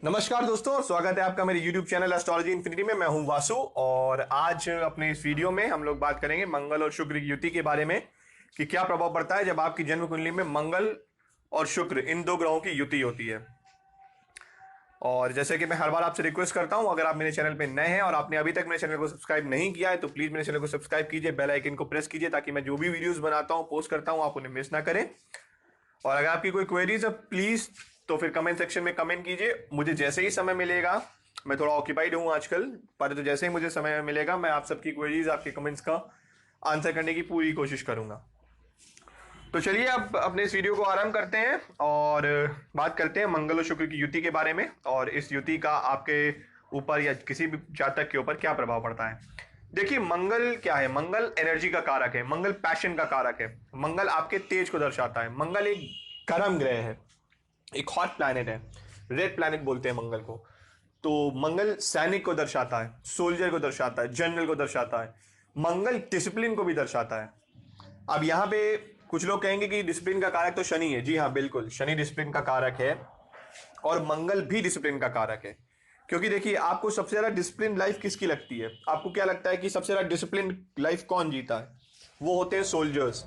नमस्कार दोस्तों, स्वागत है आपका मेरे YouTube चैनल एस्ट्रोलॉजी इन्फिनिटी में। मैं हूं वासु और आज अपने इस वीडियो में हम लोग बात करेंगे मंगल और शुक्र की युति के बारे में कि क्या प्रभाव पड़ता है जब आपकी जन्म कुंडली में मंगल और शुक्र इन दो ग्रहों की युति होती है। और जैसे कि मैं हर बार आपसे रिक्वेस्ट करता हूं, अगर आप मेरे चैनल पे नए हैं और आपने अभी तक मेरे चैनल को सब्सक्राइब नहीं किया है तो प्लीज मेरे चैनल को सब्सक्राइब कीजिए, बेल आइकन को प्रेस कीजिए ताकि मैं जो भी वीडियोस बनाता हूं, पोस्ट करता हूं, आप उन्हें मिस ना करें। और अगर आपकी कोई क्वेरीज है प्लीज तो फिर कमेंट सेक्शन में कमेंट कीजिए। मुझे जैसे ही समय मिलेगा, मैं थोड़ा ऑक्यूपाइड हूं आजकल, पर तो जैसे ही मुझे समय मिलेगा मैं आप सबकी क्वेरीज, आपके कमेंट्स का आंसर करने की पूरी कोशिश करूंगा। तो चलिए अब अपने इस वीडियो को आरंभ करते हैं और बात करते हैं मंगल और शुक्र की युति के बारे में और इस युति का आपके ऊपर या किसी भी जातक के ऊपर क्या प्रभाव पड़ता है। देखिए, मंगल क्या है? मंगल एनर्जी का कारक है, मंगल पैशन का कारक है, मंगल आपके तेज को दर्शाता है। मंगल एक गर्म ग्रह है, एक हॉट प्लैनेट है, रेड प्लैनेट बोलते हैं मंगल को। तो मंगल सैनिक को दर्शाता है, सोल्जर को दर्शाता है, जनरल को दर्शाता है। मंगल डिसिप्लिन को भी दर्शाता है। अब यहां पे कुछ लोग कहेंगे कि डिसिप्लिन का कारक तो शनि है। जी हाँ, बिल्कुल, शनि डिसिप्लिन का कारक है और मंगल भी डिसिप्लिन का कारक है। क्योंकि देखिए, आपको सबसे ज्यादा डिसिप्लिन लाइफ किसकी लगती है? आपको क्या लगता है कि सबसे ज्यादा डिसिप्लिन लाइफ कौन जीता है? वो होते हैं सोल्जर्स,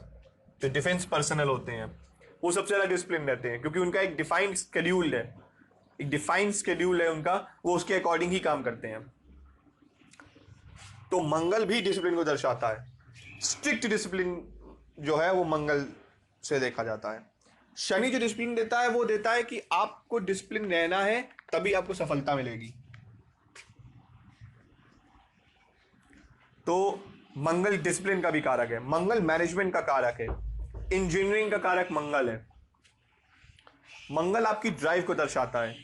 जो डिफेंस पर्सनल होते हैं। वो सबसे ज्यादा डिसिप्लिन रहते हैं क्योंकि उनका एक डिफाइंड स्केड्यूल है, एक डिफाइंड स्केड्यूल है उनका, वो उसके अकॉर्डिंग ही काम करते हैं। तो मंगल भी डिसिप्लिन को दर्शाता है। स्ट्रिक्ट डिसिप्लिन जो है वो मंगल से देखा जाता है। शनि जो डिसिप्लिन देता है वो देता है कि आपको डिसिप्लिन रहना है, तभी आपको सफलता मिलेगी। तो मंगल डिसिप्लिन का भी कारक है, मंगल मैनेजमेंट का कारक है, इंजीनियरिंग का कारक मंगल है। मंगल आपकी ड्राइव को दर्शाता है,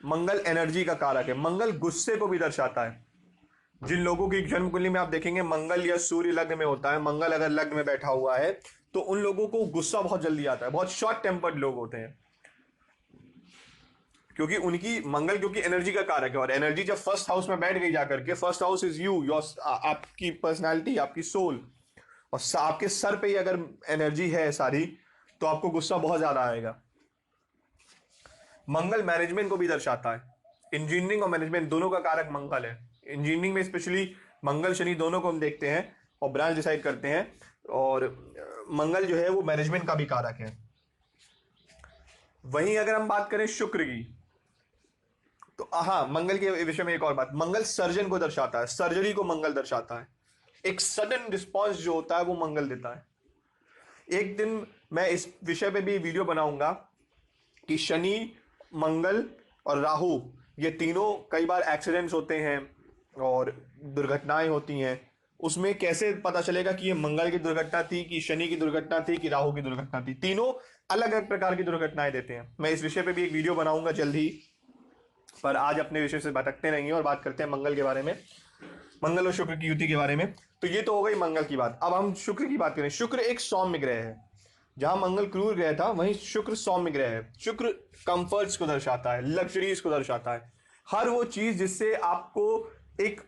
मंगल एनर्जी का कारक है, मंगल गुस्से को भी दर्शाता है। जिन लोगों की जन्म कुंडली में आप देखेंगे मंगल या सूर्य लग्न में होता है, मंगल अगर लग्न में बैठा हुआ है तो उन लोगों को गुस्सा बहुत जल्दी आता है, बहुत शॉर्ट टेम्पर्ड लोग होते हैं। क्योंकि उनकी मंगल, क्योंकि एनर्जी का कारक है और एनर्जी जब फर्स्ट हाउस में बैठ गई जाकर के, first house is you, your, आपकी पर्सनालिटी, आपकी सोल, और आपके सर पे ही अगर एनर्जी है सारी, तो आपको गुस्सा बहुत ज्यादा आएगा। मंगल मैनेजमेंट को भी दर्शाता है, इंजीनियरिंग और मैनेजमेंट दोनों का कारक मंगल है। इंजीनियरिंग में स्पेशली मंगल शनि दोनों को हम देखते हैं और ब्रांच डिसाइड करते हैं। और मंगल जो है वो मैनेजमेंट का भी कारक है। वहीं अगर हम बात करें शुक्र की, तो हाँ, मंगल के विषय में एक और बात, मंगल सर्जन को दर्शाता है, सर्जरी को मंगल दर्शाता है। एक सडन रिस्पॉन्स जो होता है वो मंगल देता है। एक दिन मैं इस विषय पे भी वीडियो बनाऊंगा कि शनि, मंगल और राहु, ये तीनों कई बार एक्सीडेंट्स होते हैं और दुर्घटनाएं होती हैं। उसमें कैसे पता चलेगा कि ये मंगल की दुर्घटना थी, कि शनि की दुर्घटना थी, कि राहु की दुर्घटना थी? तीनों अलग अलग प्रकार की दुर्घटनाएं देते हैं। मैं इस विषय पे भी एक वीडियो बनाऊंगा जल्द ही, पर आज अपने विषय से भटकते नहीं और बात करते हैं मंगल के बारे में, मंगल और शुक्र की युति के बारे में। तो ये तो हो गई मंगल की बात। अब हम शुक्र की बात करें। शुक्र एक सौम्य ग्रह है। जहां मंगल क्रूर ग्रह था वहीं शुक्र सौम्य ग्रह है। शुक्र कंफर्ट्स को दर्शाता है, लग्जरीज को दर्शाता है, हर वो चीज जिससे आपको एक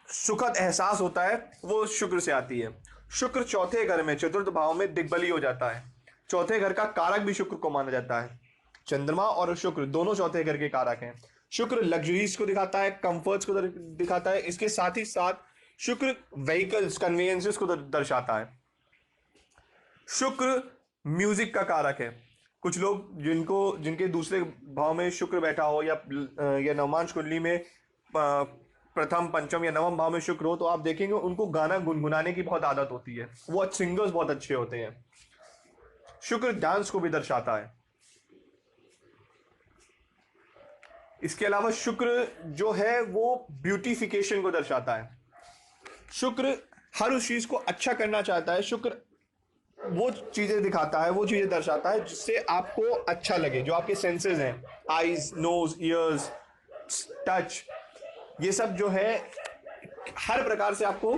सुखद एहसास होता है वो शुक्र से आती है। शुक्र चौथे घर में, चतुर्थ भाव में दिग्बली हो जाता है। चौथे घर का कारक भी शुक्र को माना जाता है। चंद्रमा और शुक्र दोनों चौथे घर के कारक हैं। शुक्र लग्जरीज को दिखाता है, कंफर्ट्स को दिखाता है। इसके साथ ही साथ शुक्र व्हीकल्स, कन्वीनियंसेस को दर्शाता है। शुक्र म्यूजिक का कारक है। कुछ लोग जिनके दूसरे भाव में शुक्र बैठा हो या नवमांश कुंडली में प्रथम, पंचम या नवम भाव में शुक्र हो, तो आप देखेंगे उनको गाना गुनगुनाने की बहुत आदत होती है, वो सिंगर्स बहुत अच्छे होते हैं। शुक्र डांस को भी दर्शाता है। इसके अलावा शुक्र जो है वो ब्यूटिफिकेशन को दर्शाता है। शुक्र हर उस चीज को अच्छा करना चाहता है। शुक्र वो चीजें दिखाता है, वो चीजें दर्शाता है जिससे आपको अच्छा लगे, जो आपके सेंसेस हैं, आईज, नोज, ईयर्स, टच, ये सब जो है हर प्रकार से आपको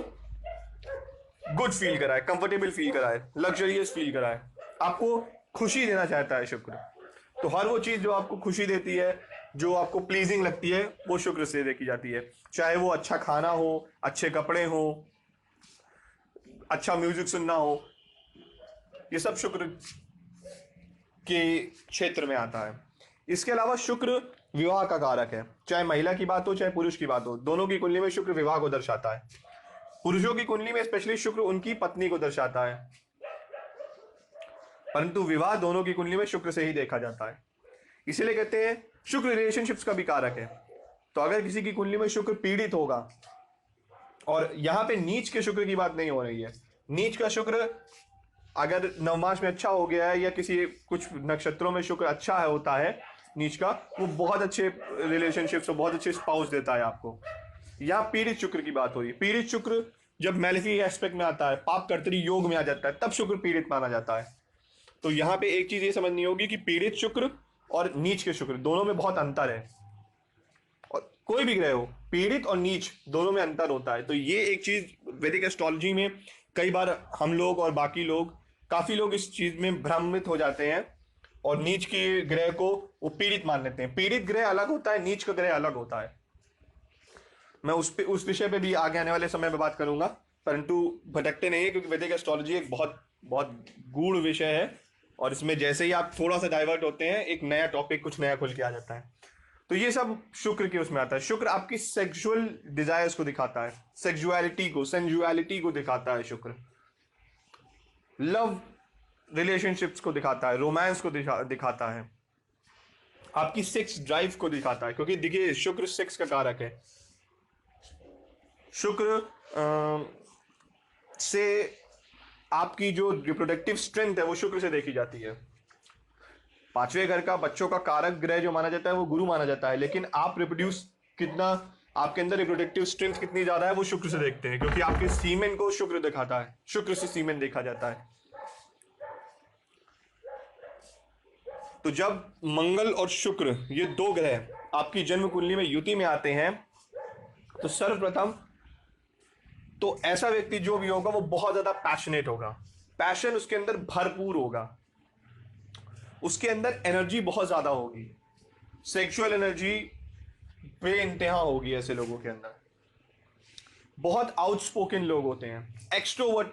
गुड फील कराए, कंफर्टेबल फील कराए, लग्जरियस फील कराए, आपको खुशी देना चाहता है शुक्र। तो हर वो चीज जो आपको खुशी देती है, जो आपको प्लीजिंग लगती है, वो शुक्र से देखी जाती है। चाहे वो अच्छा खाना हो, अच्छे कपड़े हो, अच्छा म्यूजिक सुनना हो, ये सब शुक्र के क्षेत्र में आता है। इसके अलावा शुक्र विवाह का कारक है, चाहे महिला की बात हो चाहे पुरुष की बात हो, दोनों की कुंडली में शुक्र विवाह को दर्शाता है। पुरुषों की कुंडली में स्पेशली शुक्र उनकी पत्नी को दर्शाता है, परंतु विवाह दोनों की कुंडली में शुक्र से ही देखा जाता है। इसीलिए कहते हैं शुक्र रिलेशनशिप्स का भी कारक है। तो अगर किसी की कुंडली में शुक्र पीड़ित होगा, और यहां पे नीच के शुक्र की बात नहीं हो रही है, नीच का शुक्र अगर नवमास में अच्छा हो गया है या किसी कुछ नक्षत्रों में शुक्र अच्छा है होता है नीच का, वो बहुत अच्छे रिलेशनशिप्स और बहुत अच्छे स्पाउस देता है आपको। यहाँ पीड़ित शुक्र की बात हो रही है। पीड़ित शुक्र जब मैलेफिक एस्पेक्ट में आता है, पाप कर्तरी योग में आ जाता है, तब शुक्र पीड़ित माना जाता है। तो यहाँ पे एक चीज ये समझनी होगी कि पीड़ित शुक्र और नीच के शुक्र दोनों में बहुत अंतर है, और कोई भी ग्रह हो पीड़ित और नीच दोनों में अंतर होता है। तो ये एक चीज वैदिक एस्ट्रोलॉजी में कई बार हम लोग और बाकी लोग, काफी लोग इस चीज में भ्रमित हो जाते हैं और नीच के ग्रह को वो पीड़ित मान लेते हैं। पीड़ित ग्रह अलग होता है, नीच का ग्रह अलग होता है। मैं उस विषय पे भी आगे आने वाले समय में बात करूंगा, परंतु भटकते नहीं है, क्योंकि वैदिक एस्ट्रोलॉजी एक बहुत बहुत गूढ़ विषय है, और इसमें जैसे ही आप थोड़ा सा डाइवर्ट होते हैं एक नया टॉपिक कुछ नया खुल के आ जाता है। तो ये सब शुक्र के उसमें आता है। शुक्र आपकी सेक्सुअल डिजायर्स को दिखाता है, सेक्सुअलिटी को, सेंजुअलिटी को दिखाता है। शुक्र लव रिलेशनशिप्स को दिखाता है, रोमांस को दिखाता है, आपकी सेक्स ड्राइव को दिखाता है, क्योंकि देखिए शुक्र सेक्स का कारक है। शुक्र से आपकी जो रिप्रोडक्टिव स्ट्रेंथ है वो शुक्र से देखी जाती है। पांचवें घर का बच्चों का कारक ग्रह जो माना जाता है वो गुरु माना जाता है, लेकिन आप रिप्रोड्यूस कितना, आपके अंदर रिप्रोडक्टिव स्ट्रेंथ कितनी ज्यादा है वो शुक्र से देखते हैं, क्योंकि आपके सीमेन को शुक्र दिखाता है, शुक्र से सीमेन देखा जाता है। तो जब मंगल और शुक्र ये दो ग्रह आपकी जन्म कुंडली में युति में आते हैं, तो सर्वप्रथम तो ऐसा व्यक्ति जो भी होगा वो बहुत ज्यादा पैशनेट होगा, पैशन उसके अंदर भरपूर होगा, उसके अंदर एनर्जी बहुत ज्यादा होगी, सेक्सुअल एनर्जी बेइंतहा होगी। ऐसे लोगों के अंदर बहुत आउटस्पोकन लोग होते हैं, एक्सट्रोवर्ट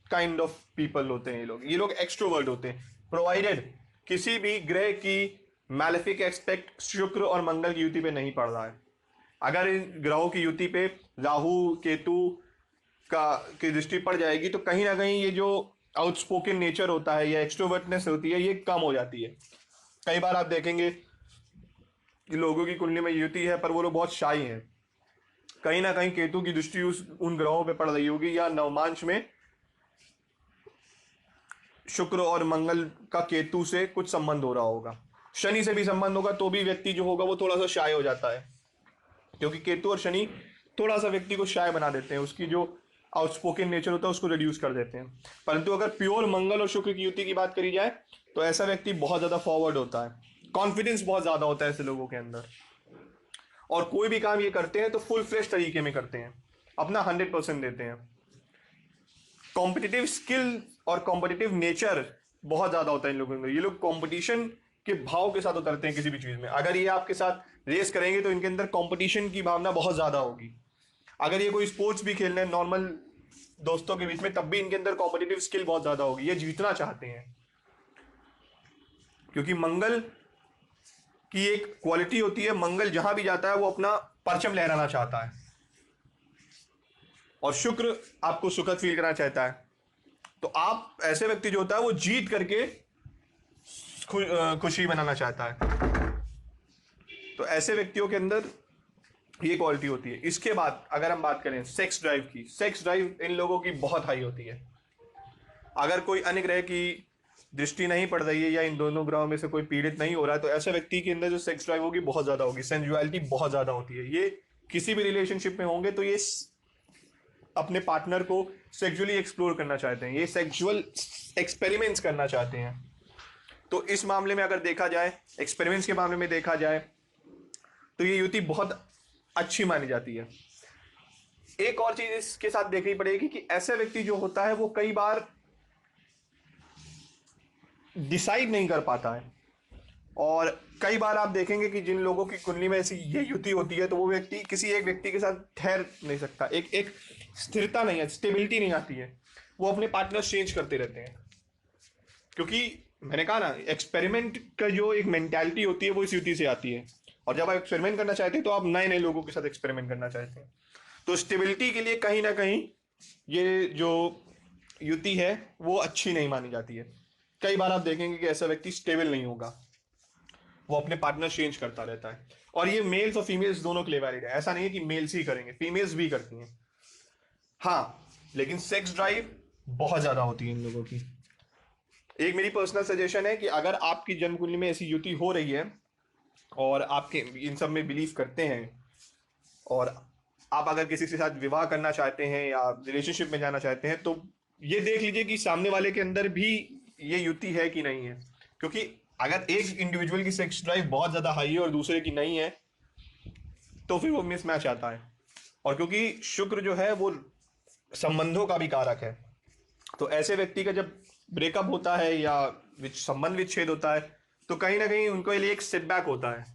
काइंड ऑफ पीपल होते हैं ये लोग एक्सट्रोवर्ट होते हैं, प्रोवाइडेड किसी भी ग्रह की मैलेफिक एस्पेक्ट शुक्र और मंगल की युति पे नहीं पड़ रहा है। अगर इन ग्रहों की युति पे राहु केतु की दृष्टि पड़ जाएगी तो कहीं ना कहीं ये जो आउटस्पोकन नेचर होता है या एक्सट्रोवर्टनेस होती है ये कम हो जाती है। कई बार आप देखेंगे कि लोगों की कुंडली में युति है पर वो लोग बहुत शाई हैं, कहीं ना कहीं केतु की दृष्टि उन ग्रहों पे पड़ रही होगी, या नवमांश में शुक्र और मंगल का केतु से कुछ संबंध हो रहा होगा, शनि से भी संबंध होगा, तो भी व्यक्ति जो होगा वो थोड़ा सा शाय हो जाता है, क्योंकि केतु और शनि थोड़ा सा व्यक्ति को शाय बना देते हैं, उसकी जो आउटस्पोकन नेचर होता है उसको रिड्यूस कर देते हैं। परंतु अगर प्योर मंगल और शुक्र की युति की बात करी जाए तो ऐसा व्यक्ति बहुत ज्यादा फॉरवर्ड होता है, कॉन्फिडेंस बहुत ज्यादा होता है ऐसे लोगों के अंदर, और कोई भी काम ये करते हैं तो फुल फ्रेश तरीके में करते हैं, अपना 100% देते हैं। कॉम्पिटिटिव स्किल और कॉम्पिटिटिव नेचर बहुत ज्यादा होता है इन लोगों में। ये लोग कॉम्पिटिशन के भाव के साथ उतरते हैं किसी भी चीज में। अगर ये आपके साथ रेस करेंगे तो इनके अंदर कंपटीशन की भावना बहुत ज्यादा होगी। अगर ये कोई स्पोर्ट्स भी खेल रहे हैं नॉर्मल दोस्तों के बीच में, तब भी इनके अंदर कॉम्पिटिटिव स्किल बहुत ज्यादा होगी, ये जीतना चाहते हैं, क्योंकि मंगल की एक क्वालिटी होती है, मंगल जहां भी जाता है वो अपना परचम लहराना चाहता है, और शुक्र आपको सुखद फील करना चाहता है। तो आप ऐसे व्यक्ति जो होता है वो जीत करके खुशी मनाना चाहता है, तो ऐसे व्यक्तियों के अंदर ये क्वालिटी होती है। इसके बाद अगर हम बात करें सेक्स ड्राइव की, सेक्स ड्राइव इन लोगों की बहुत हाई होती है। अगर कोई अन्य ग्रह की दृष्टि नहीं पड़ रही है या इन दोनों ग्रहों में से कोई पीड़ित नहीं हो रहा है तो ऐसे व्यक्ति के अंदर जो सेक्स ड्राइव होगी बहुत ज्यादा होगी, सेंजुअलिटी बहुत ज्यादा होती है। ये किसी भी रिलेशनशिप में होंगे तो ये अपने पार्टनर को सेक्सुअली एक्सप्लोर करना चाहते हैं, ये सेक्सुअल एक्सपेरिमेंट्स करना चाहते हैं। तो इस मामले में अगर देखा जाए, एक्सपेरिमेंट्स के मामले में देखा जाए तो ये युति बहुत अच्छी मानी जाती है। एक और चीज इसके साथ देखनी पड़ेगी कि ऐसा व्यक्ति जो होता है वो कई बार डिसाइड नहीं कर पाता है, और कई बार आप देखेंगे कि जिन लोगों की कुंडली में ऐसी ये युति होती है तो वो व्यक्ति किसी एक व्यक्ति के साथ ठहर नहीं सकता, एक स्थिरता नहीं है, स्टेबिलिटी नहीं आती है, वो अपने पार्टनर चेंज करते रहते हैं, क्योंकि मैंने कहा ना, एक्सपेरिमेंट का जो एक मेंटालिटी होती है वो इस युति से आती है। और जब आप एक्सपेरिमेंट करना चाहते हैं तो आप नए नए लोगों के साथ एक्सपेरिमेंट करना चाहते हैं। तो स्टेबिलिटी के लिए कहीं ना कहीं ये जो युति है वो अच्छी नहीं मानी जाती है। कई बार आप देखेंगे कि ऐसा व्यक्ति स्टेबल नहीं होगा, वो अपने पार्टनर चेंज करता रहता है। और ये मेल्स और फीमेल्स दोनों के लिए वैलिड है, ऐसा नहीं है कि मेल्स ही करेंगे, फीमेल्स भी करती हैं। हाँ, लेकिन सेक्स ड्राइव बहुत ज्यादा होती है इन लोगों की। एक मेरी पर्सनल सजेशन है कि अगर आपकी जन्म कुंडली में ऐसी युति हो रही है और आपके इन सब में बिलीव करते हैं, और आप अगर किसी के साथ विवाह करना चाहते हैं या रिलेशनशिप में जाना चाहते हैं, तो ये देख लीजिए कि सामने वाले के अंदर भी ये युति है कि नहीं है। क्योंकि अगर एक इंडिविजुअल की सेक्स ड्राइव बहुत ज्यादा हाई है और दूसरे की नहीं है, तो फिर वो मिसमैच आता है। और क्योंकि शुक्र जो है वो संबंधों का भी कारक है, तो ऐसे व्यक्ति का जब ब्रेकअप होता है या संबंध विच्छेद होता है, तो कहीं ना कहीं उनको लिए एक सेटबैक होता है।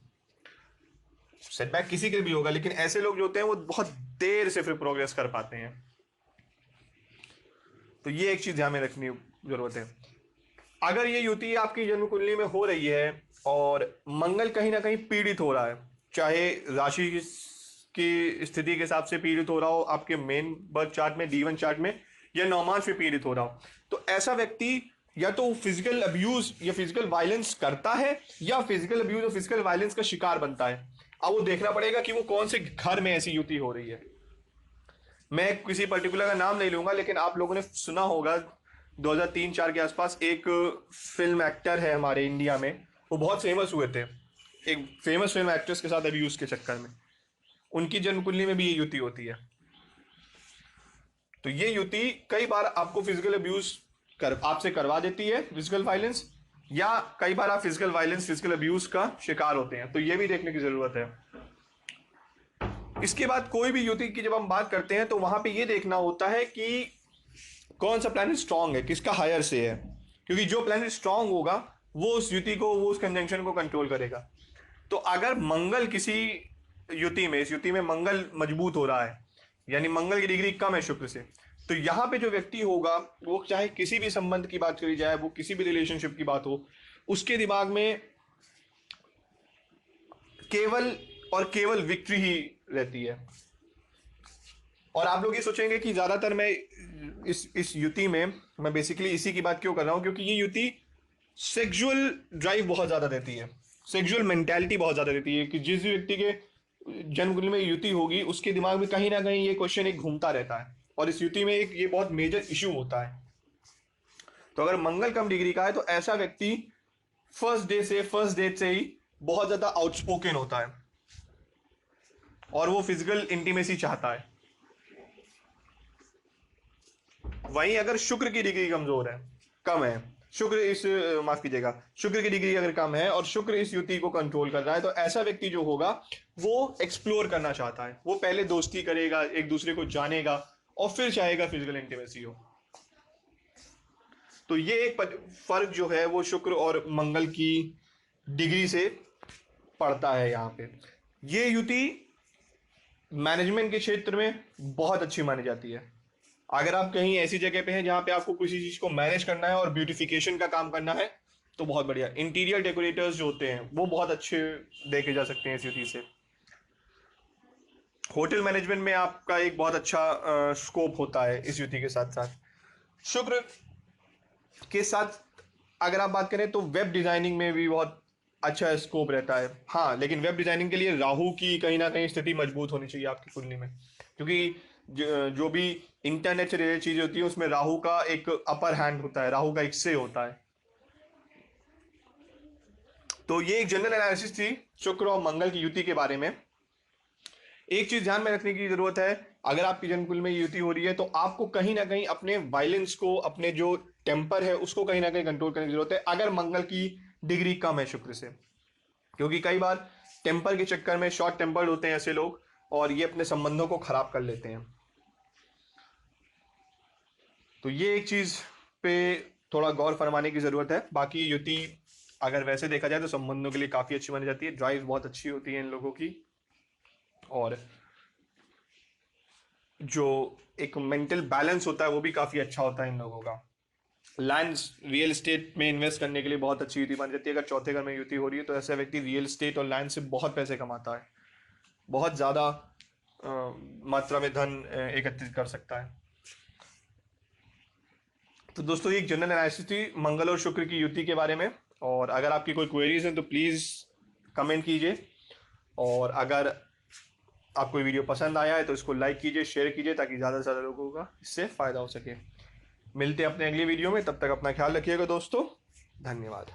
सेटबैक किसी के भी होगा, लेकिन ऐसे लोग जो होते हैं वो बहुत देर से फिर प्रोग्रेस कर पाते हैं। तो ये एक चीज ध्यान में रखनी जरूरत है। अगर ये युति आपकी जन्म कुंडली में हो रही है और मंगल कहीं ना कहीं पीड़ित हो रहा है, चाहे राशि की स्थिति के हिसाब से पीड़ित हो रहा हो आपके मेन बर्थ चार्ट में, D1 चार्ट में, या नौमांश में पीड़ित हो रहा हो, तो ऐसा व्यक्ति या तो फिजिकल अब्यूज या फिजिकल वायलेंस करता है या फिजिकल अब्यूज और फिजिकल वायलेंस का शिकार बनता है। अब वो देखना पड़ेगा कि वो कौन से घर में ऐसी युति हो रही है। मैं किसी पर्टिकुलर का नाम नहीं लूंगा, लेकिन आप लोगों ने सुना होगा 2003-4 के आसपास एक फिल्म एक्टर है हमारे इंडिया में, वो बहुत फेमस हुए थे एक फेमस फिल्म एक्ट्रेस के साथ अब्यूज के चक्कर में। उनकी जन्म कुंडली में भी ये युति होती है। तो ये युति कई बार आपको फिजिकल अब्यूज आपसे करवा देती है, फिजिकल वायलेंस, या कई बार आप फिजिकल वायलेंस फिजिकल अब्यूज का शिकार होते हैं। तो ये भी देखने की जरूरत है। इसके बाद कोई भी युति की जब हम बात करते हैं तो वहां पे ये देखना होता है कि कौन सा प्लैनेट स्ट्रांग है, किसका हायर से है। क्योंकि जो प्लैनेट स्ट्रांग होगा वो उस युति को, वो उस कंजंक्शन को कंट्रोल करेगा। तो अगर मंगल किसी युति में, इस युति में मंगल मजबूत हो रहा है, यानी मंगल की डिग्री कम है शुक्र से, तो यहां पे जो व्यक्ति होगा वो चाहे किसी भी संबंध की बात करी जाए, वो किसी भी रिलेशनशिप की बात हो, उसके दिमाग में केवल और केवल विक्ट्री ही रहती है। और आप लोग ये सोचेंगे कि ज्यादातर मैं इस युति में मैं बेसिकली इसी की बात क्यों कर रहा हूं, क्योंकि ये युति सेक्सुअल ड्राइव बहुत ज्यादा देती है, सेक्सुअल मेंटालिटी बहुत ज्यादा देती है। कि जिस भी व्यक्ति के जन्म कुंडली में युति होगी उसके दिमाग में कहीं ना कहीं ये क्वेश्चन एक घूमता रहता है, और इस युति में एक ये बहुत मेजर इशू होता है। तो अगर मंगल कम डिग्री का है तो ऐसा व्यक्ति फर्स्ट डेट से ही बहुत ज्यादा आउटस्पोकन होता है और वो फिजिकल इंटीमेसी चाहता है। वहीं अगर शुक्र की डिग्री कमजोर है, कम है, शुक्र इस माफ कीजिएगा, शुक्र की डिग्री अगर कम है और शुक्र इस युति को कंट्रोल कर रहा है, तो ऐसा व्यक्ति जो होगा वो एक्सप्लोर करना चाहता है। वो पहले दोस्ती करेगा, एक दूसरे को जानेगा और फिर चाहेगा फिजिकल इंटीमेसी हो। तो ये एक फर्क जो है वो शुक्र और मंगल की डिग्री से पड़ता है यहाँ पे। ये युति मैनेजमेंट के क्षेत्र में बहुत अच्छी मानी जाती है। अगर आप कहीं ऐसी जगह पे हैं जहां पे आपको किसी चीज को मैनेज करना है और ब्यूटिफिकेशन का काम करना है, तो बहुत बढ़िया। इंटीरियर डेकोरेटर्स जो होते हैं वो बहुत अच्छे देखे जा सकते हैं इस युति से। होटल मैनेजमेंट में आपका एक बहुत अच्छा स्कोप होता है इस युति के साथ साथ। शुक्र के साथ अगर आप बात करें तो वेब डिजाइनिंग में भी बहुत अच्छा स्कोप रहता है। हाँ, लेकिन वेब डिजाइनिंग के लिए राहु की कहीं ना कहीं स्थिति मजबूत होनी चाहिए आपकी कुंडली में, क्योंकि जो भी इंटरनेट से रिलेटेड चीजें होती है उसमें राहु का एक अपर हैंड होता है, राहु का एक से होता है। तो ये एक जनरल एनालिसिस थी शुक्र और मंगल की युति के बारे में। एक चीज ध्यान में रखने की जरूरत है, अगर आपकी जन्म कुंडली में युति हो रही है तो आपको कहीं ना कहीं अपने वायलेंस को, अपने जो टेम्पर है उसको कहीं ना कहीं कंट्रोल करने की जरूरत है, अगर मंगल की डिग्री कम है शुक्र से। क्योंकि कई बार टेम्पर के चक्कर में शॉर्ट टेम्पर्ड होते हैं ऐसे लोग, और ये अपने संबंधों को खराब कर लेते हैं। तो ये एक चीज पे थोड़ा गौर फरमाने की जरूरत है। बाकी युति अगर वैसे देखा जाए तो संबंधों के लिए काफी अच्छी मानी जाती है, ड्राइव बहुत अच्छी होती है इन लोगों की, और जो एक मेंटल बैलेंस होता है वो भी काफी अच्छा होता है इन लोगों का। लैंड रियल एस्टेट में इन्वेस्ट करने के लिए बहुत अच्छी युति बन जाती है। अगर चौथे घर में युति हो रही है तो ऐसा व्यक्ति रियल एस्टेट और लैंड से बहुत पैसे कमाता है, बहुत ज़्यादा मात्रा में धन एकत्रित कर सकता है। तो दोस्तों ये एक जनरल एनालिसिस थी मंगल और शुक्र की युति के बारे में। और अगर आपकी कोई क्वेरीज हैं तो प्लीज़ कमेंट कीजिए, और अगर आपको वीडियो पसंद आया है तो इसको लाइक कीजिए, शेयर कीजिए, ताकि ज़्यादा से ज़्यादा लोगों का इससे फ़ायदा हो सके। मिलते हैं अपने अगली वीडियो में, तब तक अपना ख्याल रखिएगा दोस्तों। धन्यवाद।